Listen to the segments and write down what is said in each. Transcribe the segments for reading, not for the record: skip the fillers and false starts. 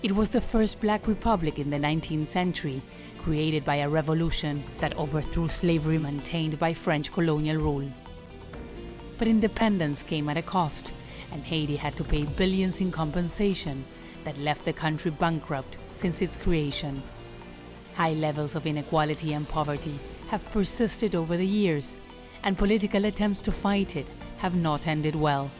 It was the first black republic in the 19th century, created by a revolution that overthrew slavery maintained by French colonial rule. But independence came at a cost, and Haiti had to pay billions in compensation that left the country bankrupt since its creation. High levels of inequality and poverty have persisted over the years, and political attempts to fight it have not ended well.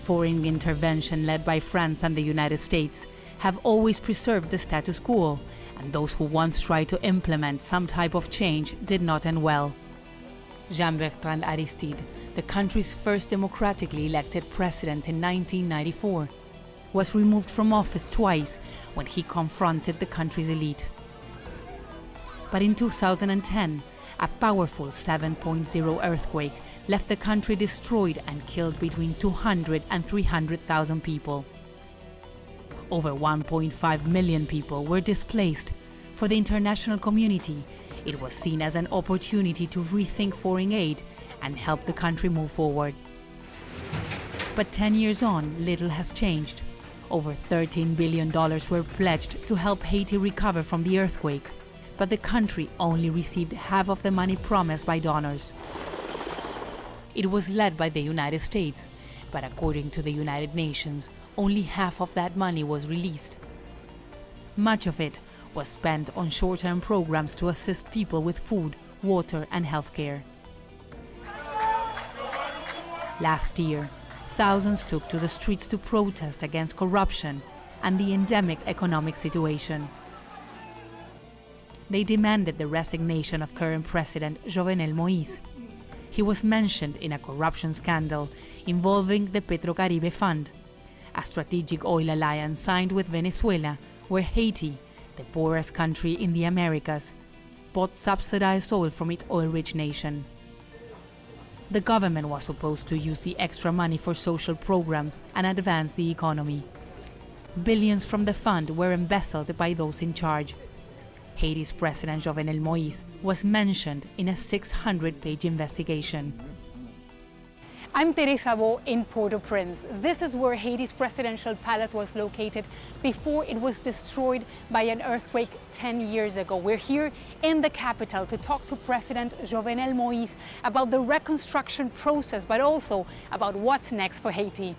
Foreign intervention led by France and the United States have always preserved the status quo, and those who once tried to implement some type of change did not end well. Jean-Bertrand Aristide, the country's first democratically elected president in 1994, was removed from office twice when he confronted the country's elite. But in 2010, a powerful 7.0 earthquake left the country destroyed and killed between 200 and 300,000 people. Over 1.5 million people were displaced. For the international community, it was seen as an opportunity to rethink foreign aid and help the country move forward. But 10 years on, little has changed. Over $13 billion were pledged to help Haiti recover from the earthquake, but the country only received half of the money promised by donors. It was led by the United States, but according to the United Nations, only half of that money was released. Much of it was spent on short-term programs to assist people with food, water, and healthcare. Last year, thousands took to the streets to protest against corruption and the endemic economic situation. They demanded the resignation of current President Jovenel Moïse. He was mentioned in a corruption scandal involving the Petrocaribe Fund, a strategic oil alliance signed with Venezuela, where Haiti, the poorest country in the Americas, bought subsidized oil from its oil-rich nation. The government was supposed to use the extra money for social programs and advance the economy. Billions from the fund were embezzled by those in charge. Haiti's President Jovenel Moïse was mentioned in a 600-page investigation. I'm Teresa Bo in Port-au-Prince. This is where Haiti's presidential palace was located before it was destroyed by an earthquake 10 years ago. We're here in the capital to talk to President Jovenel Moïse about the reconstruction process, but also about what's next for Haiti.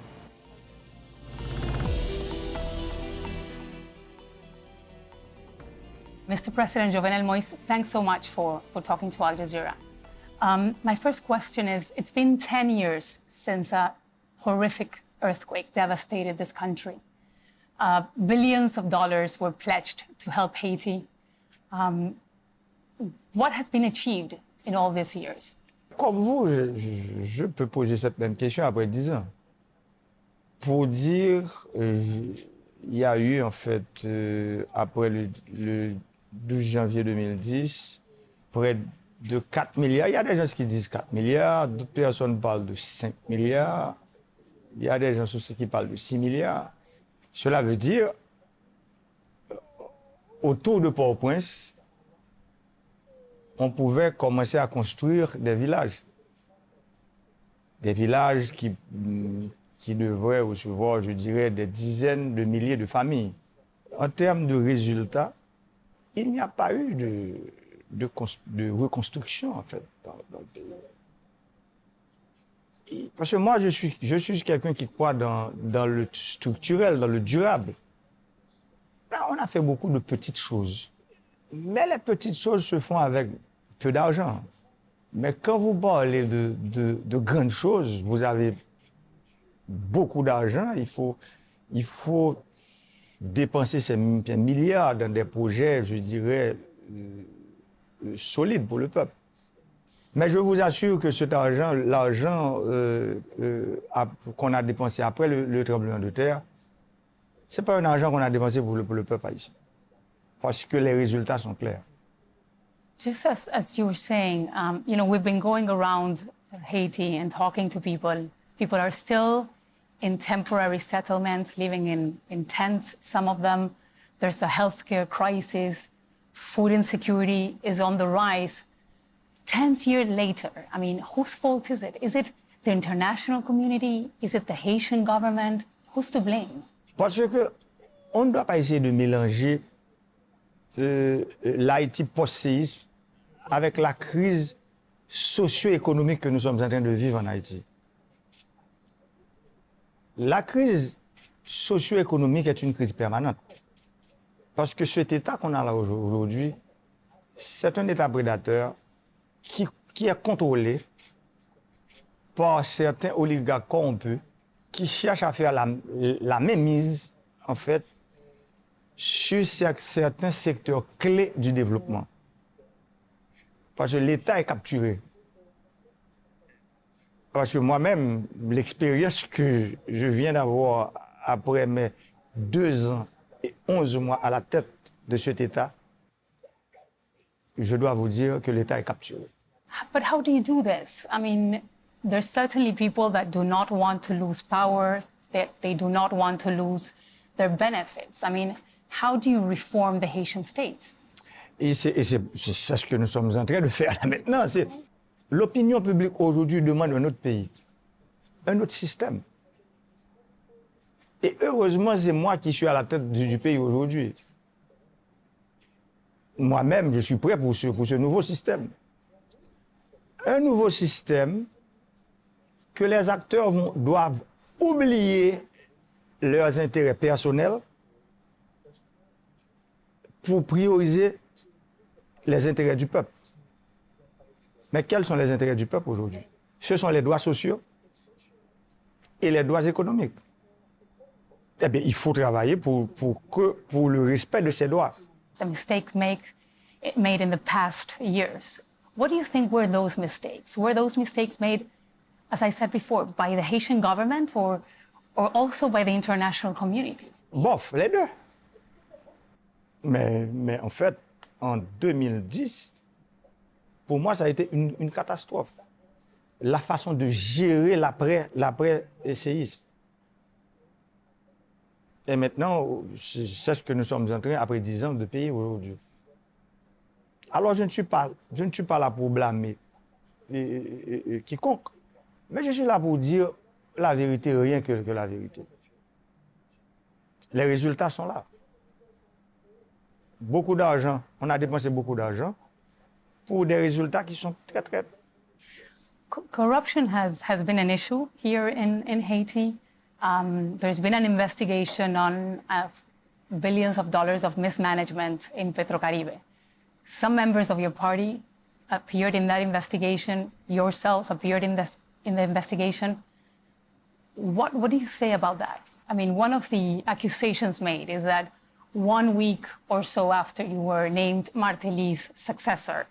Mr. President Jovenel Moïse, thanks so much for talking to Al Jazeera. My first question is, it's been 10 years since a horrific earthquake devastated this country. Billions of dollars were pledged to help Haiti. What has been achieved in all these years? Comme vous, je peux poser cette même question après 10 ans. Pour dire, il y a eu en fait, après le 12 janvier 2010, près de 4 milliards. Il y a des gens qui disent 4 milliards, d'autres personnes parlent de 5 milliards. Il y a des gens aussi qui parlent de 6 milliards. Cela veut dire, autour de Port-au-Prince, on pouvait commencer à construire des villages. Des villages qui devraient recevoir, je dirais, des dizaines de milliers de familles. En termes de résultats, il n'y a pas eu de reconstruction, en fait, dans le pays. Parce que moi, je suis quelqu'un qui croit dans le structurel, dans le durable. Là, on a fait beaucoup de petites choses. Mais les petites choses se font avec peu d'argent. Mais quand vous parlez de grandes choses, vous avez beaucoup d'argent, il faut dépenser ces milliards dans des projets, je dirais, solides pour le peuple. Mais je vous assure que cet argent, l'argent qu'on a dépensé après le tremblement de terre, ce n'est pas un argent qu'on a dépensé pour le peuple haïtien. Parce que les résultats sont clairs. Just as you were saying, you know, we've been going around Haiti and talking to people. People are still in temporary settlements, living in tents, some of them. There's a healthcare crisis. Food insecurity is on the rise. 10 years later, I mean, whose fault is it? Is it the international community? Is it the Haitian government? Who's to blame? Parce que on ne doit pas essayer de mélanger l'Haïti post-séisme avec la crise socio-économique que nous sommes en train de vivre en Haïti. La crise socio-économique est une crise permanente. Parce que cet État qu'on a là aujourd'hui, c'est un État prédateur qui est contrôlé par certains oligarques corrompus qui cherchent à faire la mainmise, en fait, sur certains secteurs clés du développement. Parce que l'État est capturé. Parce que moi-même, l'expérience que je viens d'avoir après mes 2 ans et 11 mois à la tête de cet État, je dois vous dire que l'État est capturé. But how do you do this? I mean, there's certainly people that do not want to lose power, that they do not want to lose their benefits. I mean, how do you reform the Haitian state? Et c'est ce que nous sommes en train de faire là maintenant. L'opinion publique aujourd'hui demande un autre pays, un autre système. Et heureusement, c'est moi qui suis à la tête du pays aujourd'hui. Moi-même, je suis prêt pour ce nouveau système. Un nouveau système que les acteurs doivent oublier leurs intérêts personnels pour prioriser les intérêts du peuple. Mais quels sont les intérêts du peuple aujourd'hui? Ce sont les droits sociaux et les droits économiques. Eh bien, il faut travailler pour le respect de ces droits. The mistakes made in the past years. What do you think were those mistakes? Were those mistakes made, as I said before, by the Haitian government or also by the international community? Bof, les deux. Mais en fait, en 2010, pour moi, ça a été une catastrophe. La façon de gérer l'après-séisme. Et maintenant, c'est ce que nous sommes en train, après 10 ans, de payer aujourd'hui. Alors, je ne suis pas là pour blâmer quiconque, mais je suis là pour dire la vérité, rien que la vérité. Les résultats sont là. Beaucoup d'argent, on a dépensé beaucoup d'argent pour des résultats qui sont très, très... Corruption has been an issue here in Haiti. There's been an investigation on billions of dollars of mismanagement in Petrocaribe. Some members of your party appeared in that investigation. Yourself appeared in the investigation. What do you say about that? I mean, one of the accusations made is that 1 week or so after you were named Martelly's successor,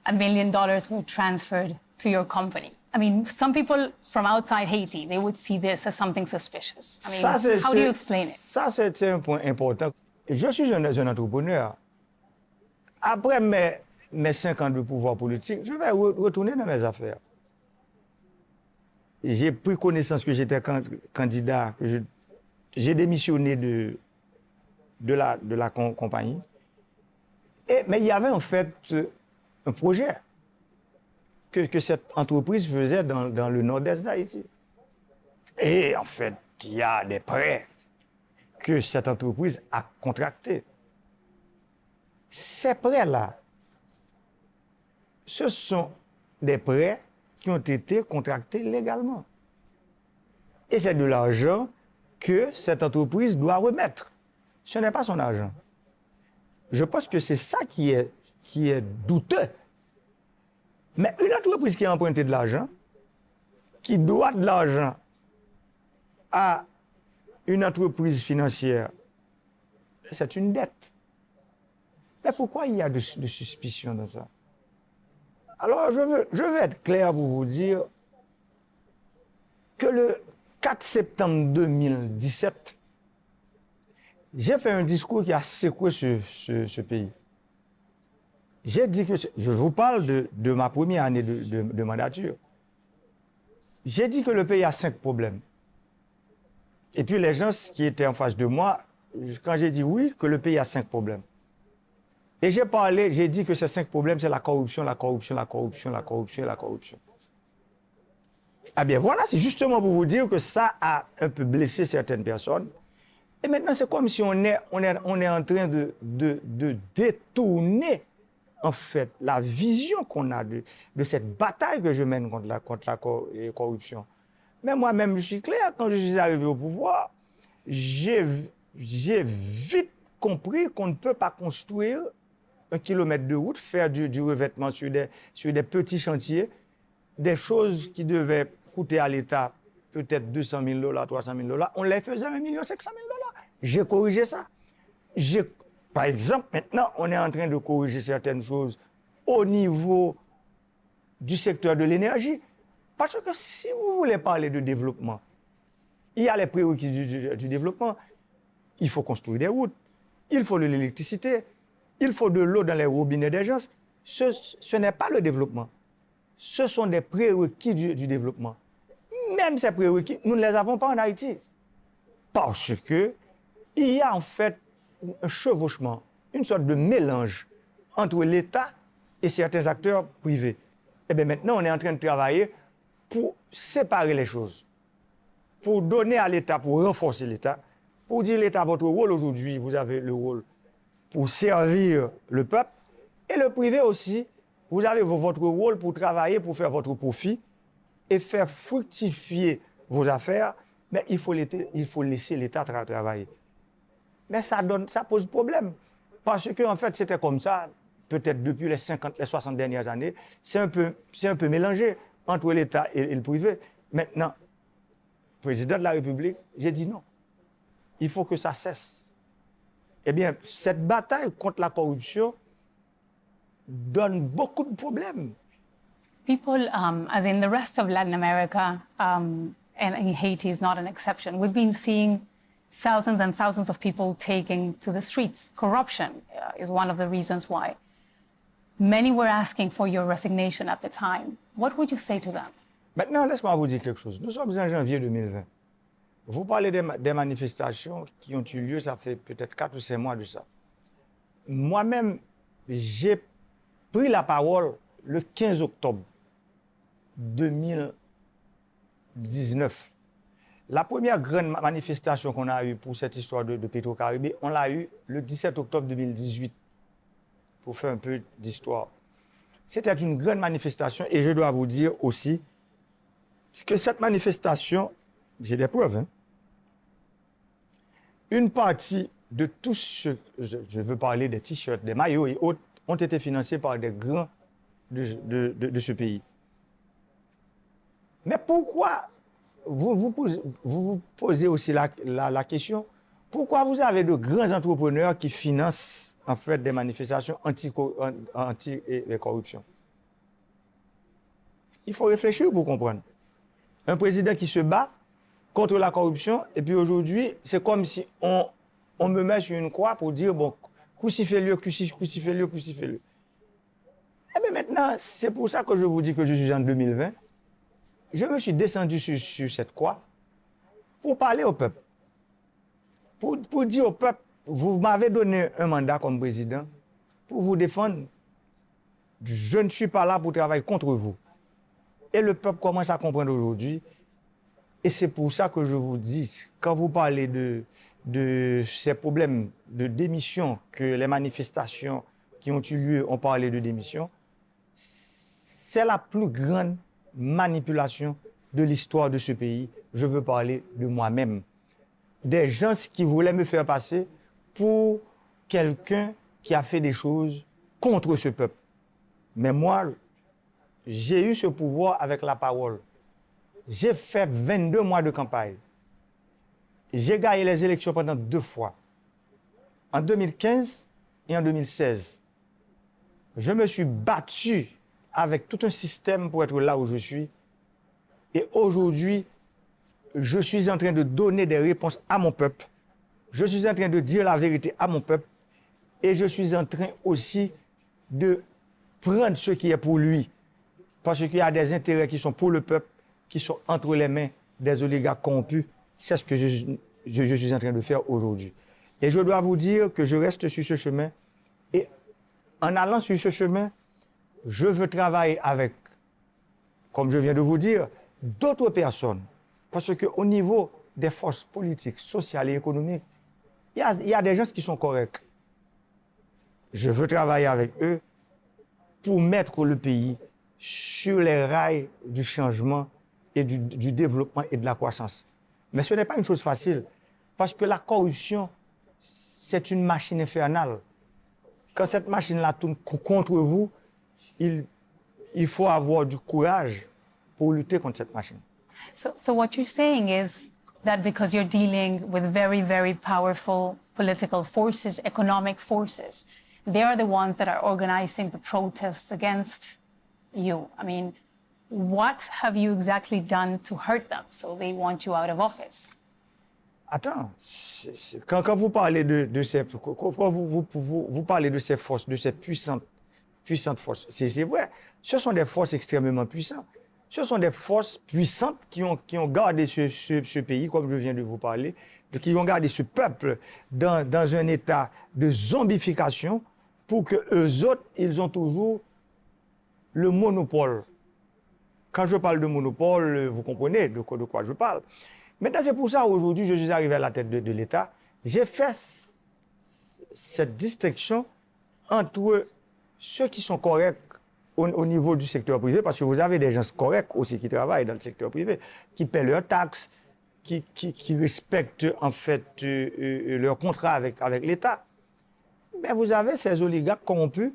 $1 million were transferred to your company. I mean, some people from outside Haiti, they would see this as something suspicious. I mean, how do you explain it? Ça, c'est un point important. Je suis un entrepreneur. Après mes 5 ans de pouvoir politique, je vais retourner dans mes affaires. J'ai pris connaissance que j'étais candidat, que j'ai démissionné de la compagnie. Mais il y avait en fait un projet que cette entreprise faisait dans le nord-est d'Haïti. Et en fait, il y a des prêts que cette entreprise a contractés. Ces prêts-là, ce sont des prêts qui ont été contractés légalement. Et c'est de l'argent que cette entreprise doit remettre. Ce n'est pas son argent. Je pense que c'est ça qui est douteux. Mais une entreprise qui a emprunté de l'argent, qui doit de l'argent à une entreprise financière, c'est une dette. Mais pourquoi il y a de suspicion dans ça? Alors, je veux être clair pour vous dire que le 4 septembre 2017, j'ai fait un discours qui a secoué ce pays. J'ai dit que, je vous parle de ma première année de mandature, j'ai dit que le pays a 5 problèmes. Et puis les gens qui étaient en face de moi, quand j'ai dit oui, que le pays a 5 problèmes, Et j'ai dit que ces 5 problèmes, c'est la corruption, la corruption, la corruption, la corruption et la corruption. Ah bien voilà, c'est justement pour vous dire que ça a un peu blessé certaines personnes. Et maintenant, c'est comme si on est en train de détourner, en fait, la vision qu'on a de cette bataille que je mène contre la corruption. Mais moi-même, je suis clair, quand je suis arrivé au pouvoir, j'ai vite compris qu'on ne peut pas construire 1 kilomètre de route, faire du revêtement sur des petits chantiers, des choses qui devaient coûter à l'État peut-être $200,000, $300,000, on les faisait à $1,500,000. J'ai corrigé ça. Par exemple, maintenant, on est en train de corriger certaines choses au niveau du secteur de l'énergie. Parce que si vous voulez parler de développement, il y a les prérequis du développement. Il faut construire des routes, il faut de l'électricité, il faut de l'eau dans les robinets des gens. Ce n'est pas le développement. Ce sont des prérequis du développement. Même ces prérequis, nous ne les avons pas en Haïti. Parce que il y a en fait un chevauchement, une sorte de mélange entre l'État et certains acteurs privés. Et bien maintenant, on est en train de travailler pour séparer les choses, pour donner à l'État, pour renforcer l'État, pour dire l'État, votre rôle aujourd'hui, vous avez le rôle pour servir le peuple, et le privé aussi, vous avez votre rôle pour travailler, pour faire votre profit et faire fructifier vos affaires, mais il faut laisser l'État travailler. Mais ça pose problème, parce qu'en fait, c'était comme ça, peut-être depuis les 50, les 60 dernières années, c'est un peu mélangé entre l'État et le privé. Maintenant, président de la République, j'ai dit non. Il faut que ça cesse. Eh bien, cette bataille contre la corruption donne beaucoup de problèmes. People, as in the rest of Latin America, and Haiti is not an exception, we've been seeing thousands and thousands of people taking to the streets. Corruption is one of the reasons why. Many were asking for your resignation at the time. What would you say to them? Maintenant, laisse-moi vous dire quelque chose. Nous sommes en janvier 2020. Vous parlez des manifestations qui ont eu lieu, ça fait peut-être 4 ou 5 mois de ça. Moi-même, j'ai pris la parole le 15 octobre 2019. La première grande manifestation qu'on a eue pour cette histoire de Petro-Caribé, on l'a eue le 17 octobre 2018, pour faire un peu d'histoire. C'était une grande manifestation et je dois vous dire aussi que cette manifestation, j'ai des preuves, hein, une partie de tous ceux, je veux parler des t-shirts, des maillots et autres, ont été financés par des grands de ce pays. Mais pourquoi vous posez aussi la question, pourquoi vous avez de grands entrepreneurs qui financent en fait des manifestations anti-corruption? Il faut réfléchir pour comprendre. Un président qui se bat contre la corruption, et puis aujourd'hui, c'est comme si on me met sur une croix pour dire, bon, crucifiez-le, crucifiez-le, crucifiez-le. Eh bien maintenant, c'est pour ça que je vous dis que je suis en 2020. Je me suis descendu sur cette croix pour parler au peuple. Pour dire au peuple, vous m'avez donné un mandat comme président pour vous défendre. Je ne suis pas là pour travailler contre vous. Et le peuple commence à comprendre aujourd'hui. Et c'est pour ça que je vous dis, quand vous parlez de ces problèmes de démission, que les manifestations qui ont eu lieu ont parlé de démission, c'est la plus grande manipulation de l'histoire de ce pays. Je veux parler de moi-même. Des gens qui voulaient me faire passer pour quelqu'un qui a fait des choses contre ce peuple. Mais moi, j'ai eu ce pouvoir avec la parole. J'ai fait 22 mois de campagne. J'ai gagné les élections pendant 2 fois. En 2015 et en 2016. Je me suis battu avec tout un système pour être là où je suis. Et aujourd'hui, je suis en train de donner des réponses à mon peuple. Je suis en train de dire la vérité à mon peuple. Et je suis en train aussi de prendre ce qui est pour lui. Parce qu'il y a des intérêts qui sont pour le peuple, qui sont entre les mains des oligarques corrompus. C'est ce que je suis en train de faire aujourd'hui. Et je dois vous dire que je reste sur ce chemin. Et en allant sur ce chemin, je veux travailler avec, comme je viens de vous dire, d'autres personnes. Parce qu'au niveau des forces politiques, sociales et économiques, il y a des gens qui sont corrects. Je veux travailler avec eux pour mettre le pays sur les rails du changement et du développement et de la croissance. Mais ce n'est pas une chose facile, parce que la corruption, c'est une machine infernale. Quand cette machine-là tourne contre vous, il faut avoir du courage pour lutter contre cette machine. So what you're saying is that because you're dealing with very, very powerful political forces, economic forces, they are the ones that are organizing the protests against you. I mean, what have you exactly done to hurt them so they want you out of office? Attends, quand vous parlez de ces, quand vous parlez de ces forces, de ces puissantes forces, c'est vrai, ce sont des forces extrêmement puissantes. Ce sont des forces puissantes qui ont gardé ce pays, comme je viens de vous parler, qui ont gardé ce peuple dans un état de zombification pour que eux autres, ils ont toujours le monopole. Quand je parle de monopole, vous comprenez de quoi je parle. Maintenant, c'est pour ça aujourd'hui, je suis arrivé à la tête de l'État. J'ai fait cette distinction entre ceux qui sont corrects au niveau du secteur privé, parce que vous avez des gens corrects aussi qui travaillent dans le secteur privé, qui paient leurs taxes, qui respectent en fait leur contrat avec l'État. Mais vous avez ces oligarques corrompus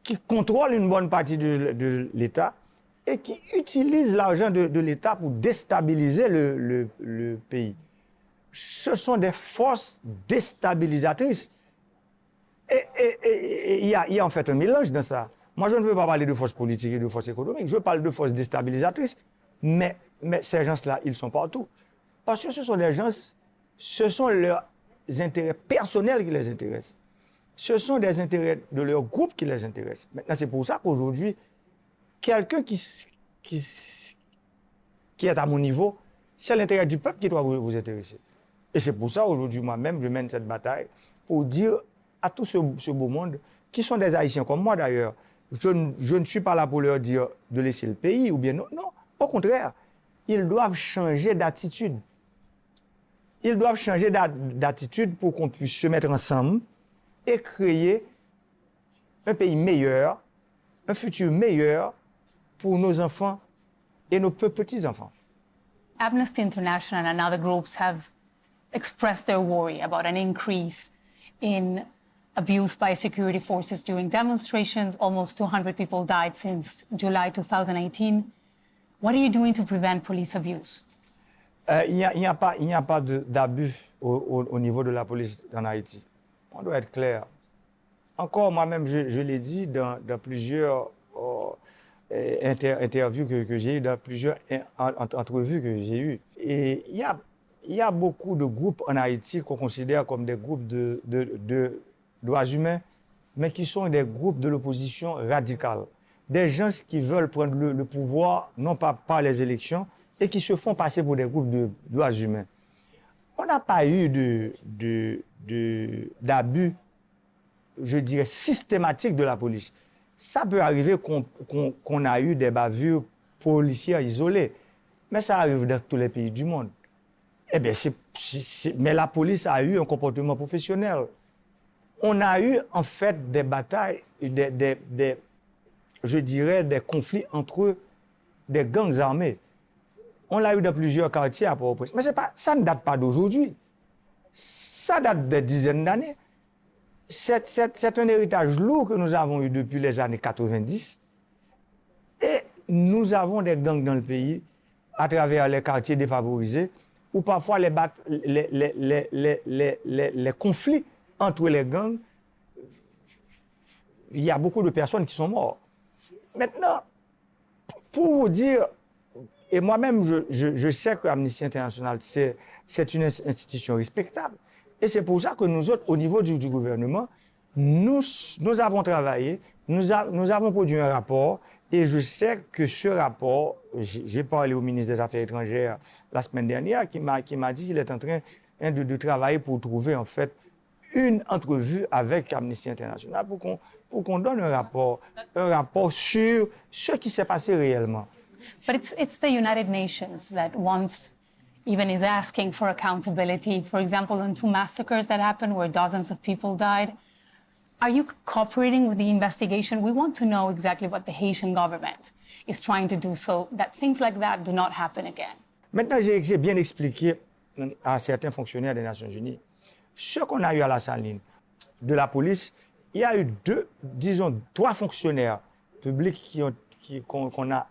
qui contrôlent une bonne partie de l'État et qui utilisent l'argent de l'État pour déstabiliser le pays. Ce sont des forces déstabilisatrices. Et il y a en fait un mélange dans ça. Moi, je ne veux pas parler de forces politiques et de forces économiques, je parle de forces déstabilisatrices. Mais ces gens-là, ils sont partout. Parce que ce sont des gens, ce sont leurs intérêts personnels qui les intéressent. Ce sont des intérêts de leur groupe qui les intéressent. Maintenant, c'est pour ça qu'aujourd'hui, quelqu'un qui est à mon niveau, c'est l'intérêt du peuple qui doit vous intéresser. Et c'est pour ça, aujourd'hui, moi-même, je mène cette bataille pour dire à tout ce beau monde, qui sont des Haïtiens comme moi d'ailleurs, je ne suis pas là pour leur dire de laisser le pays ou bien non. Non, au contraire, ils doivent changer d'attitude. Ils doivent changer d'attitude pour qu'on puisse se mettre ensemble et créer un pays meilleur, un futur meilleur pour nos enfants et nos petits-enfants. Amnesty International and other groups have expressed their worry about an increase in abuse by security forces during demonstrations. Almost 200 people died since July 2018. What are you doing to prevent police abuse? Il n'y a pas d'abus au niveau de la police en Haïti. On doit être clair. Encore, moi-même, je l'ai dit dans plusieurs interviews que j'ai eues, dans plusieurs entrevues que j'ai eues. Et il y a beaucoup de groupes en Haïti qu'on considère comme des groupes de droits humains, mais qui sont des groupes de l'opposition radicale. Des gens qui veulent prendre le pouvoir, non pas par les élections, et qui se font passer pour des groupes de droits humains. On n'a pas eu d'abus, je dirais, systématiques de la police. Ça peut arriver qu'on a eu des bavures policières isolées, mais ça arrive dans tous les pays du monde. Eh bien, mais la police a eu un comportement professionnel. On a eu en fait des batailles, je dirais des conflits entre des gangs armés. On l'a eu dans plusieurs quartiers à Port-au-Prince. Mais ça ne date pas d'aujourd'hui. Ça date de dizaines d'années. C'est un héritage lourd que nous avons eu depuis les années 90. Et nous avons des gangs dans le pays, à travers les quartiers défavorisés, où parfois les conflits entre les gangs, il y a beaucoup de personnes qui sont mortes. Maintenant, pour vous dire, et moi-même, je sais que Amnesty International, c'est une institution respectable. Et c'est pour ça que nous autres, au niveau du gouvernement, nous avons travaillé, nous avons produit un rapport, et je sais que ce rapport, j'ai parlé au ministre des Affaires étrangères la semaine dernière, qui m'a dit qu'il est en train de travailler pour trouver en fait une entrevue avec Amnesty International pour qu'on donne un rapport sur ce qui s'est passé réellement. But it's the United Nations that wants, even is asking for accountability. For example, on 2 massacres that happened where dozens of people died. Are you cooperating with the investigation? We want to know exactly what the Haitian government is trying to do so that things like that do not happen again. Maintenant, j'ai bien expliqué à certains fonctionnaires des Nations Unies ce qu'on a eu à la saline de la police. Il y a eu 3 fonctionnaires publics qu'on a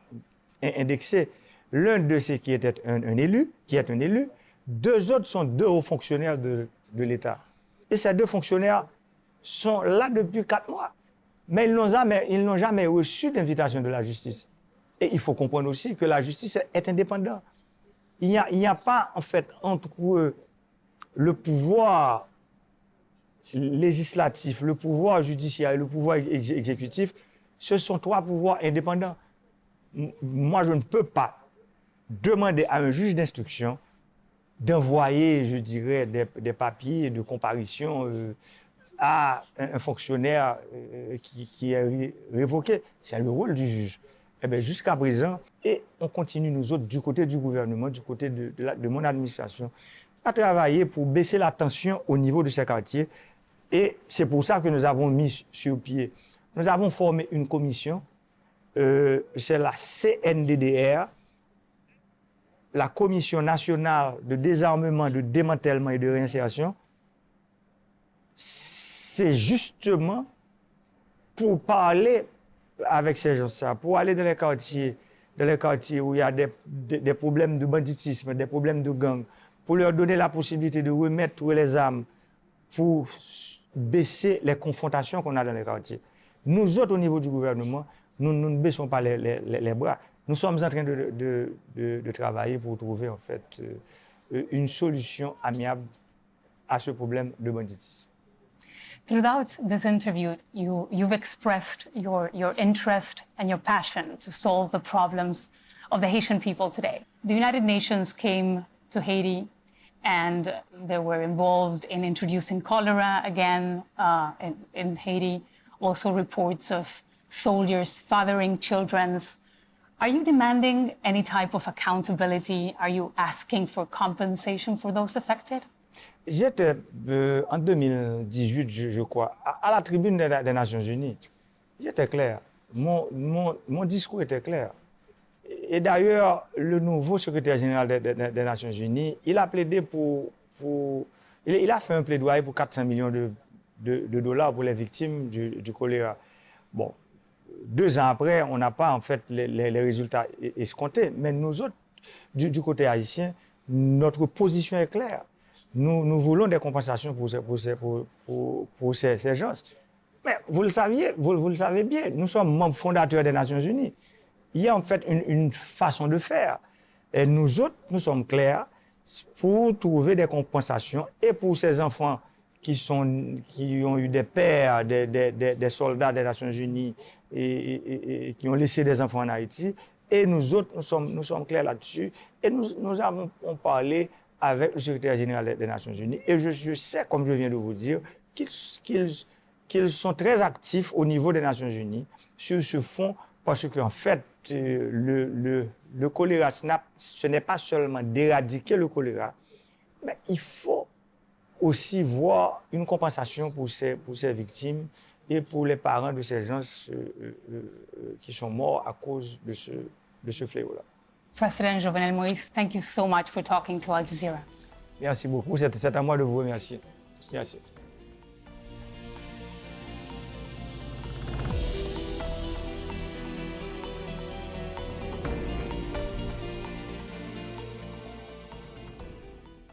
indexés. L'un de ceux qui est un élu, 2 autres sont 2 hauts fonctionnaires de l'État. Et ces 2 fonctionnaires sont là depuis 4 mois. Mais ils n'ont jamais reçu d'invitation de la justice. Et il faut comprendre aussi que la justice est indépendante. Il n'y a pas, en fait, entre le pouvoir législatif, le pouvoir judiciaire et le pouvoir exécutif. Ce sont 3 pouvoirs indépendants. Moi, je ne peux pas demander à un juge d'instruction d'envoyer, je dirais, des papiers de comparution à un fonctionnaire qui est révoqué. C'est le rôle du juge. Eh bien, jusqu'à présent, et on continue, nous autres, du côté du gouvernement, du côté de mon administration, à travailler pour baisser la tension au niveau de ces quartiers. Et c'est pour ça que nous avons mis sur pied, nous avons formé une commission, c'est la CNDDR, la Commission nationale de désarmement, de démantèlement et de réinsertion. C'est justement pour parler avec ces gens-là, pour aller dans les quartiers où il y a des problèmes de banditisme, des problèmes de gang, pour leur donner la possibilité de remettre les armes, pour baisser les confrontations qu'on a dans les quartiers. Nous autres, au niveau du gouvernement, nous ne baissons pas les bras. Nous sommes en train de travailler pour trouver en fait une solution amiable à ce problème de banditisme. Throughout this interview, you've expressed your interest and your passion to solve the problems of the Haitian people today. The United Nations came to Haiti and they were involved in introducing cholera again in Haiti. Also reports of soldiers fathering children. Are you demanding any type of accountability? Are you asking for compensation for those affected? J'étais en 2018, je crois, à la tribune des Nations Unies. J'étais clair. Mon discours était clair. Et d'ailleurs, le nouveau secrétaire général des Nations Unies, il a plaidé il a fait un plaidoyer pour 400 millions de dollars pour les victimes du choléra. Bon, 2 ans après, on n'a pas en fait les résultats escomptés. Mais nous autres, du côté haïtien, notre position est claire. Nous voulons des compensations pour ces gens. Mais vous le savez bien, nous sommes membres fondateurs des Nations Unies. Il y a en fait une façon de faire. Et nous autres, nous sommes clairs pour trouver des compensations et pour ces enfants qui ont eu des pères, des soldats des Nations Unies et qui ont laissé des enfants en Haïti. Et nous autres, nous sommes clairs là-dessus. Et nous avons parlé avec le secrétaire général des Nations Unies. Et je sais, comme je viens de vous dire, qu'ils sont très actifs au niveau des Nations Unies sur ce fond, parce qu'en fait, le choléra SNAP, ce n'est pas seulement d'éradiquer le choléra, mais il faut aussi voir une compensation pour ces victimes et pour les parents de ces gens qui sont morts à cause de ce fléau-là. President Jovenel Moïse, thank you so much for talking to Al Jazeera. Merci beaucoup. C'est à moi de vous remercier. Merci.